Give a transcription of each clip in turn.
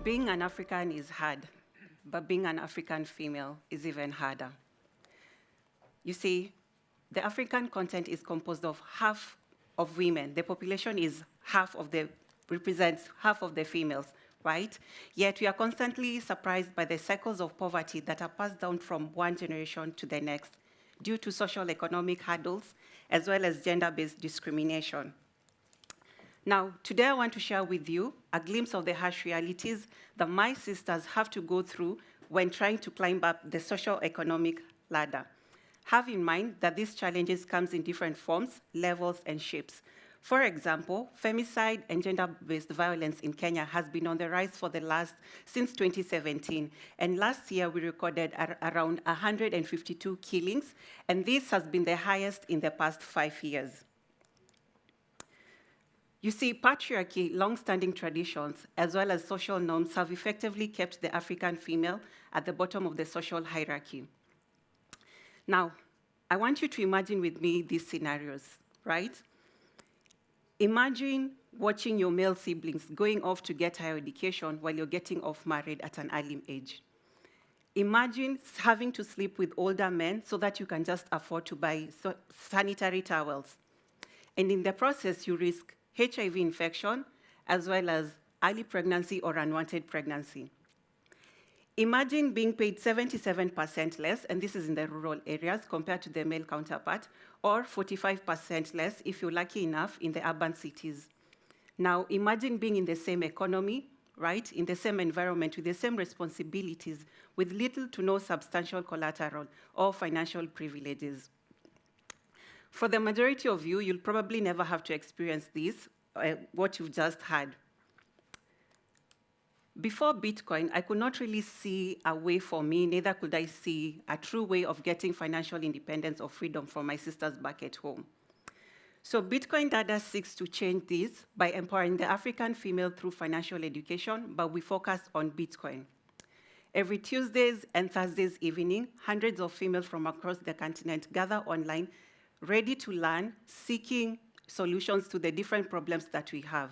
Being an African is hard, but being an African female is even harder. You see, the African continent is composed of half of women. The population is represents half of the females, right? Yet we are constantly surprised by the cycles of poverty that are passed down from one generation to the next due to social economic hurdles as well as gender-based discrimination. Now, today I want to share with you a glimpse of the harsh realities that my sisters have to go through when trying to climb up the socio-economic ladder. Have in mind that these challenges come in different forms, levels, and shapes. For example, femicide and gender-based violence in Kenya has been on the rise since 2017. And last year, we recorded around 152 killings, and this has been the highest in the past 5 years. You see, patriarchy, long-standing traditions, as well as social norms have effectively kept the African female at the bottom of the social hierarchy. Now, I want you to imagine with me these scenarios, right? Imagine watching your male siblings going off to get higher education while you're getting off married at an early age. Imagine having to sleep with older men so that you can just afford to buy sanitary towels. And in the process, you risk HIV infection, as well as early pregnancy or unwanted pregnancy. Imagine being paid 77% less, and this is in the rural areas compared to the male counterpart, or 45% less if you're lucky enough in the urban cities. Now, imagine being in the same economy, right, in the same environment with the same responsibilities, with little to no substantial collateral or financial privileges. For the majority of you, you'll probably never have to experience this, what you've just had. Before Bitcoin, I could not really see a way for me, neither could I see a true way of getting financial independence or freedom for my sisters back at home. So Bitcoin Dada seeks to change this by empowering the African female through financial education, but we focus on Bitcoin. Every Tuesdays and Thursdays evening, hundreds of females from across the continent gather online, ready to learn, seeking solutions to the different problems that we have.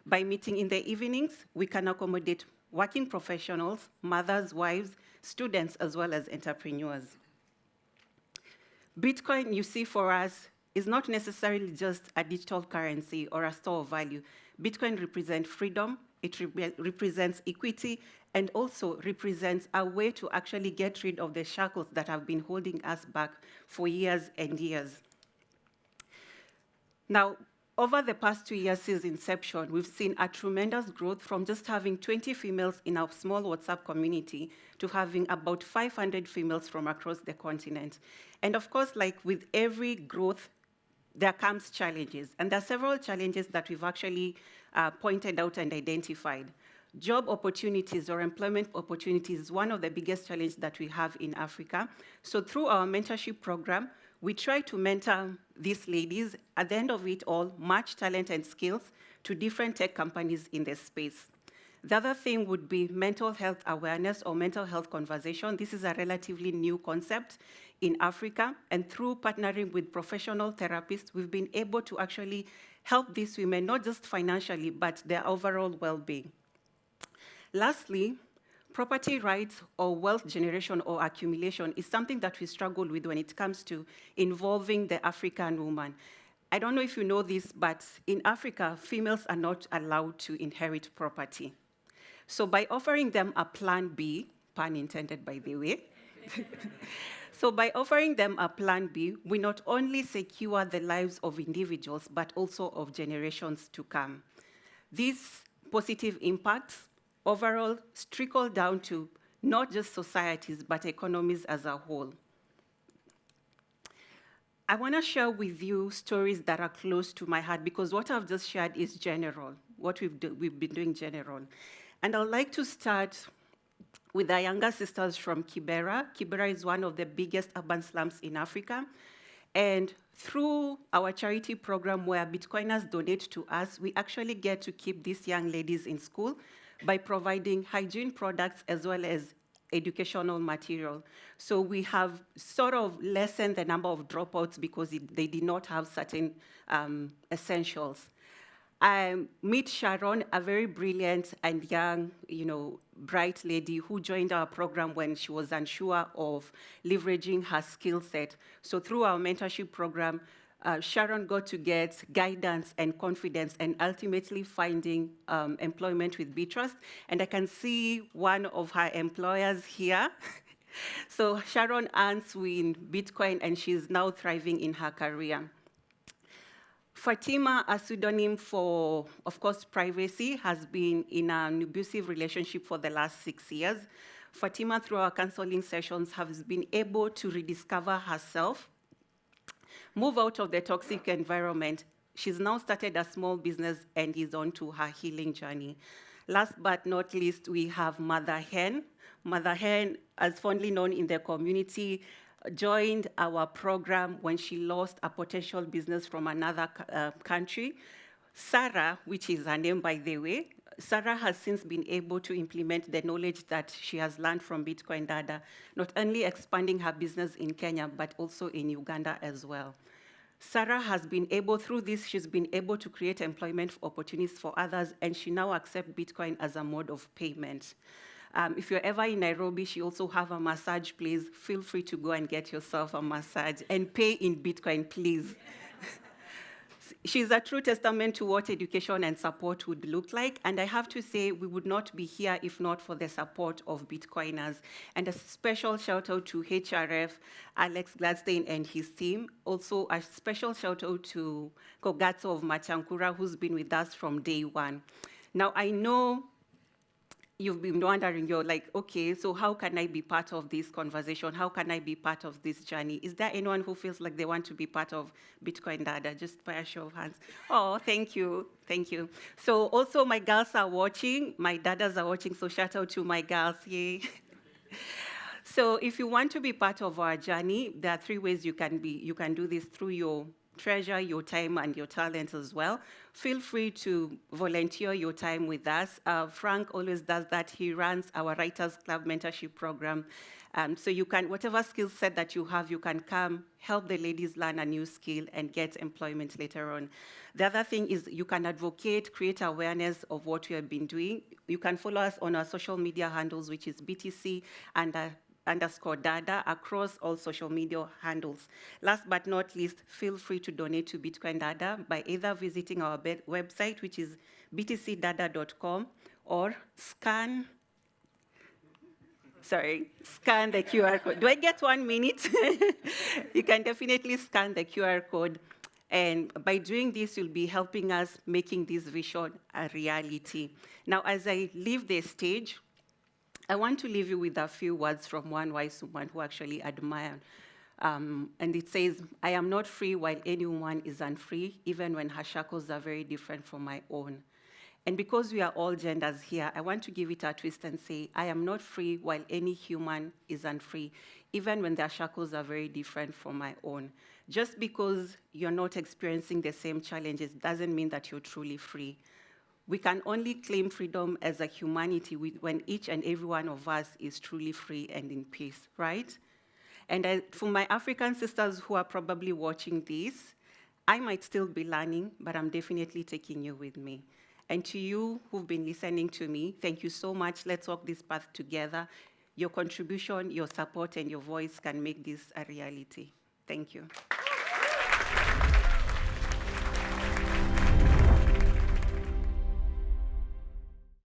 By meeting in the evenings, we can accommodate working professionals, mothers, wives, students, as well as entrepreneurs. Bitcoin, you see, for us, is not necessarily just a digital currency or a store of value. Bitcoin represents freedom, it represents equity, and also represents a way to actually get rid of the shackles that have been holding us back for years and years. Now, over the past 2 years since inception, we've seen a tremendous growth from just having 20 females in our small WhatsApp community to having about 500 females from across the continent. And of course, like with every growth, there comes challenges. And there are several challenges that we've actually pointed out and identified. Job opportunities or employment opportunities is one of the biggest challenges that we have in Africa. So through our mentorship program, we try to mentor these ladies, at the end of it all, match talent and skills to different tech companies in this space. The other thing would be mental health awareness or mental health conversation. This is a relatively new concept in Africa, and through partnering with professional therapists, we've been able to actually help these women, not just financially, but their overall well-being. Lastly, property rights or wealth generation or accumulation is something that we struggle with when it comes to involving the African woman. I don't know if you know this, but in Africa, females are not allowed to inherit property. So by offering them a plan B, pun intended by the way, so by offering them a plan B, we not only secure the lives of individuals, but also of generations to come. These positive impacts overall trickle down to not just societies, but economies as a whole. I want to share with you stories that are close to my heart because what I've just shared is general, what we've been doing general. And I'd like to start with our younger sisters from Kibera. Kibera is one of the biggest urban slums in Africa. And through our charity program where Bitcoiners donate to us, we actually get to keep these young ladies in school by providing hygiene products as well as educational material. So we have sort of lessened the number of dropouts because they did not have certain essentials. Meet Sharon, a very brilliant and young, bright lady who joined our program when she was unsure of leveraging her skill set. So through our mentorship program, Sharon got to get guidance and confidence and ultimately finding employment with Bitrust. And I can see one of her employers here. So Sharon earns in Bitcoin and she's now thriving in her career. Fatima, a pseudonym for, of course, privacy, has been in an abusive relationship for the last 6 years. Fatima, through our counseling sessions, has been able to rediscover herself, move out of the toxic environment. She's now started a small business and is on to her healing journey. Last but not least, we have Mother Hen. Mother Hen, as fondly known in the community, joined our program when she lost a potential business from another country. Sarah, which is her name by the way, Sarah has since been able to implement the knowledge that she has learned from Bitcoin Dada, not only expanding her business in Kenya, but also in Uganda as well. Sarah has been able, through this, she's been able to create employment opportunities for others, and she now accepts Bitcoin as a mode of payment. If you're ever in Nairobi, she also have a massage place. Feel free to go and get yourself a massage and pay in Bitcoin, please. She's a true testament to what education and support would look like. And I have to say, we would not be here if not for the support of Bitcoiners. And a special shout out to HRF, Alex Gladstein and his team. Also a special shout out to Kogatso of Machankura, who's been with us from day one. Now, I know you've been wondering, you're like, okay, so how can I be part of this conversation? How can I be part of this journey? Is there anyone who feels like they want to be part of Bitcoin Dada? Just by a show of hands. Oh, thank you, thank you. So also my girls are watching, my dadas are watching, so shout out to my girls, yay. So if you want to be part of our journey, there are 3 ways you can do this through your treasure, your time, and your talent as well. Feel free to volunteer your time with us. Frank always does that. He runs our Writers Club mentorship program. So you can, whatever skill set that you have, you can come, help the ladies learn a new skill and get employment later on. The other thing is you can advocate, create awareness of what we have been doing. You can follow us on our social media handles, which is BTC _Dada across all social media handles. Last but not least, feel free to donate to Bitcoin Dada by either visiting our website, which is btcdada.com, or scan the QR code. Do I get 1 minute? You can definitely scan the QR code. And by doing this, you'll be helping us making this vision a reality. Now, as I leave the stage, I want to leave you with a few words from one wise woman who actually admired. And it says, I am not free while any woman is unfree, even when her shackles are very different from my own. And because we are all genders here, I want to give it a twist and say, I am not free while any human is unfree, even when their shackles are very different from my own. Just because you're not experiencing the same challenges doesn't mean that you're truly free. We can only claim freedom as a humanity when each and every one of us is truly free and in peace, right? And for my African sisters who are probably watching this, I might still be learning, but I'm definitely taking you with me. And to you who've been listening to me, thank you so much. Let's walk this path together. Your contribution, your support, and your voice can make this a reality. Thank you.